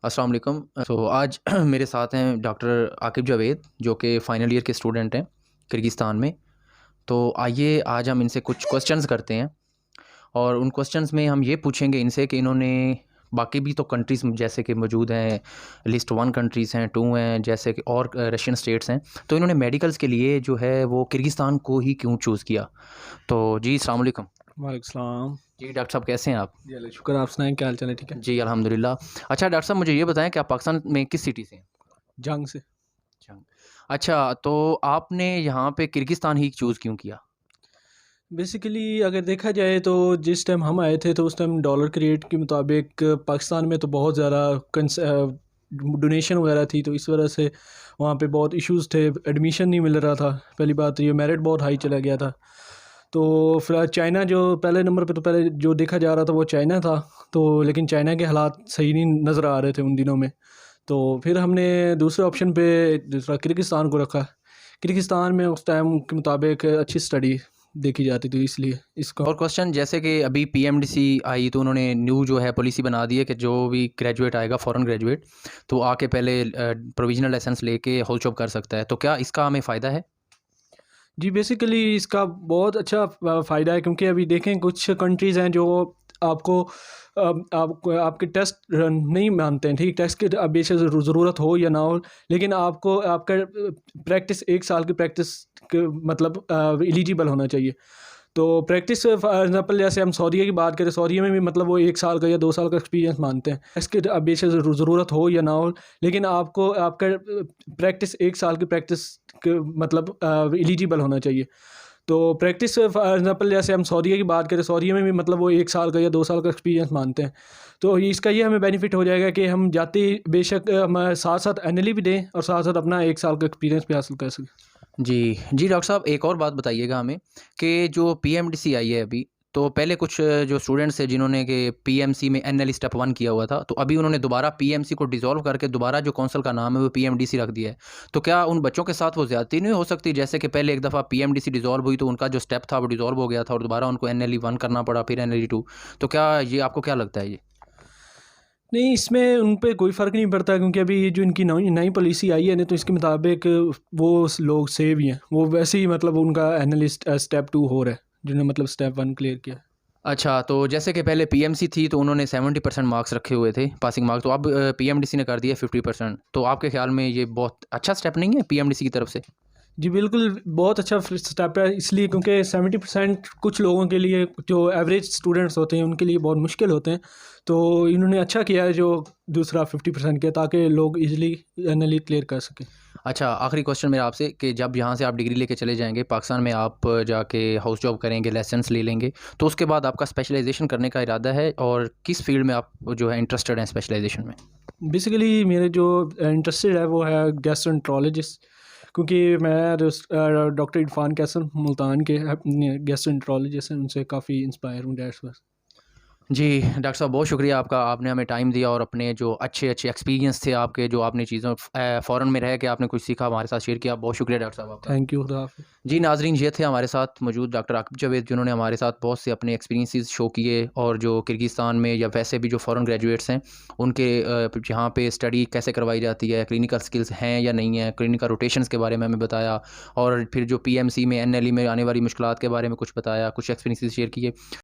अस्सलाम वालेकुम। तो आज मेरे साथ हैं डॉक्टर आकिब जावेद जो कि फ़ाइनल ईयर के स्टूडेंट हैं किर्गिस्तान में। तो आइए आज हम इनसे कुछ क्वेश्चंस करते हैं और उन क्वेश्चंस में हम ये पूछेंगे इनसे कि इन्होंने बाकी भी तो कंट्रीज़ जैसे कि मौजूद हैं, लिस्ट 1 कंट्रीज़ हैं, 2 हैं, जैसे कि और रशियन स्टेट्स हैं। तो इन्होंने मेडिकल्स के लिए जो है वो किर्गिस्तान को ही क्यों चूज़ किया? तो जी अस्सलाम वालेकुम। वालेकुम सलाम। जी डॉक्टर साहब कैसे हैं आप? जी अल्लाह शुक्र, आप सुनाएँ क्या हाल-चाल है? ठीक है? जी अल्हम्दुलिल्लाह। अच्छा डॉक्टर साहब मुझे ये बताएँ कि आप पाकिस्तान में किस सिटी से हैं? जंग से। अच्छा। अच्छा, तो आपने यहाँ पे किर्गिस्तान ही चूज़ क्यों किया? बेसिकली अगर देखा जाए तो जिस टाइम हम आए थे तो उस टाइम डॉलर के रेट के मुताबिक पाकिस्तान में तो बहुत ज़्यादा डोनेशन वगैरह थी, तो इस वजह से वहाँ पे बहुत इश्यूज़ थे, एडमिशन नहीं मिल रहा था। पहली बात तो ये मेरिट बहुत हाई चला गया था। तो फिर चाइना जो पहले नंबर पे, तो पहले जो देखा जा रहा था वो चाइना था, तो लेकिन चाइना के हालात सही नहीं नज़र आ रहे थे उन दिनों में। तो फिर हमने दूसरे ऑप्शन पे दूसरा किर्गिस्तान को रखा। किर्गिस्तान में उस टाइम के मुताबिक अच्छी स्टडी देखी जाती थी, इसलिए इसको। और क्वेश्चन जैसे कि अभी पीएमडीसी आई तो उन्होंने न्यू जो है पॉलिसी बना दी है कि जो भी ग्रेजुएट आएगा फॉरेन ग्रेजुएट तो आके पहले प्रोविजनल लाइसेंस लेके हाउस जॉब कर सकता है। तो क्या इसका हमें फ़ायदा है? जी, बेसिकली इसका बहुत अच्छा फ़ायदा है, क्योंकि अभी देखें कुछ कंट्रीज़ हैं जो आपको आपको आपके टेस्ट नहीं मानते हैं, ठीक? टेस्ट की बेसिस ज़रूरत हो या ना हो, लेकिन आपको आपका प्रैक्टिस 1 साल की प्रैक्टिस क मतलब एलिजिबल होना चाहिए। तो प्रैक्टिस फॉर एग्ज़ाम्पल जैसे हम सऊदीया की बात करें, सऊदीया में भी मतलब वो 1 साल का या 2 साल का एक्सपीरियंस मानते हैं। इसके बेसिस ज़रूरत हो या ना हो, लेकिन आपको आपका प्रैक्टिस 1 साल की प्रैक्टिस क मतलब एलिजिबल होना चाहिए। तो प्रैक्टिस फॉर एग्ज़ाम्पल जैसे हम सऊदीया की बात करें, सऊदीया में भी मतलब वो 1 साल का या 2 साल का एक्सपीरियंस मानते हैं। तो इसका ये हमें बेनिफिट हो जाएगा कि हम जाते ही बेशक हम साथ-साथ एनएलई भी दें और साथ-साथ अपना 1 साल का एक्सपीरियंस भी हासिल कर सकें। जी। जी डॉक्टर साहब एक और बात बताइएगा हमें कि जो पीएमडीसी आई है अभी, तो पहले कुछ जो स्टूडेंट्स थे जिन्होंने कि पीएमसी में एनएल स्टेप 1 किया हुआ था, तो अभी उन्होंने दोबारा पीएमसी को डिसॉल्व करके दोबारा जो काउंसिल का नाम है वो पीएमडीसी रख दिया है। तो क्या उन बच्चों के साथ वो ज़्यादती नहीं हो सकती? जैसे कि पहले एक दफ़ा पीएमडीसी डिसॉल्व हुई तो उनका जो स्टेप था वो डिसॉल्व हो गया था और दोबारा उनको एनएलई 1 करना पड़ा फिर एनएलई 2। तो क्या ये आपको क्या लगता है ये? नहीं, इसमें उन पे कोई फ़र्क नहीं पड़ता, क्योंकि अभी ये जो इनकी नई नई पॉलिसी आई है ना, तो इसके मुताबिक वो लोग सेव ही हैं। वो वैसे ही मतलब उनका एनालिस्ट स्टेप 2 हो रहा है, जिन्होंने मतलब स्टेप 1 क्लियर किया है। अच्छा, तो जैसे कि पहले पीएमसी थी तो उन्होंने 70% मार्क्स रखे हुए थे पासिंग मार्क्स, तो अब पीएमडीसी ने कर दिया 50%। तो आपके ख़्याल में ये बहुत अच्छा स्टेप नहीं है पीएमडीसी की तरफ से? जी, बिल्कुल, बहुत अच्छा स्टेप है, इसलिए क्योंकि 70% कुछ लोगों के लिए, जो एवरेज स्टूडेंट्स होते हैं, उनके लिए बहुत मुश्किल होते हैं। तो इन्होंने अच्छा किया है जो दूसरा 50% किया, ताकि लोग ईज़िली एनएलई क्लियर कर सकें। अच्छा, आखिरी क्वेश्चन मेरा आपसे कि जब यहाँ से आप डिग्री लेके चले जाएँगे, पाकिस्तान में आप जाके हाउस जॉब करेंगे, लाइसेंस ले लेंगे, तो उसके बाद आपका स्पेशलाइज़ेशन करने का इरादा है और किस फ़ील्ड में आप जो है इंटरेस्टेड हैं स्पेशलाइज़ेशन में? बेसिकली मेरे जो इंटरेस्टेड है वो है गैस्ट्रोएंटरोलॉजिस्ट, क्योंकि मैं डॉक्टर इरफान कैसर मुल्तान के गैस्ट्रोएंटरोलॉजिस्ट हैं, उनसे काफ़ी इंस्पायर हूँ, दैट्स व्हाई। जी, डॉक्टर साहब बहुत शुक्रिया आपका, आपने हमें टाइम दिया और अपने जो अच्छे-अच्छे एक्सपीरियंस थे आपके, जो आपने चीज़ों फ़ॉरेन में रह के आपने कुछ सीखा हमारे साथ शेयर किया, बहुत शुक्रिया डॉक्टर साहब आपका। थैंक यू, खुदा हाफ़िज़। जी नाज़रीन ये थे हमारे साथ मौजूद डॉक्टर आकिब जावेद जिन्होंने हमारे साथ बहुत से अपने एक्सपीरियंसेस शो किए और जो किर्गिस्तान में या वैसे भी जो फ़ॉरेन ग्रेजुएट्स हैं उनके यहाँ पे स्टडी कैसे करवाई जाती है, क्लिनिकल स्किल्स हैं या नहीं है, क्लिनिकल रोटेशंस के बारे में हमें बताया और फिर जो पीएमसी में एनएलई में आने वाली मुश्किलात के बारे में कुछ बताया, कुछ एक्सपीरियंसेस शेयर किए।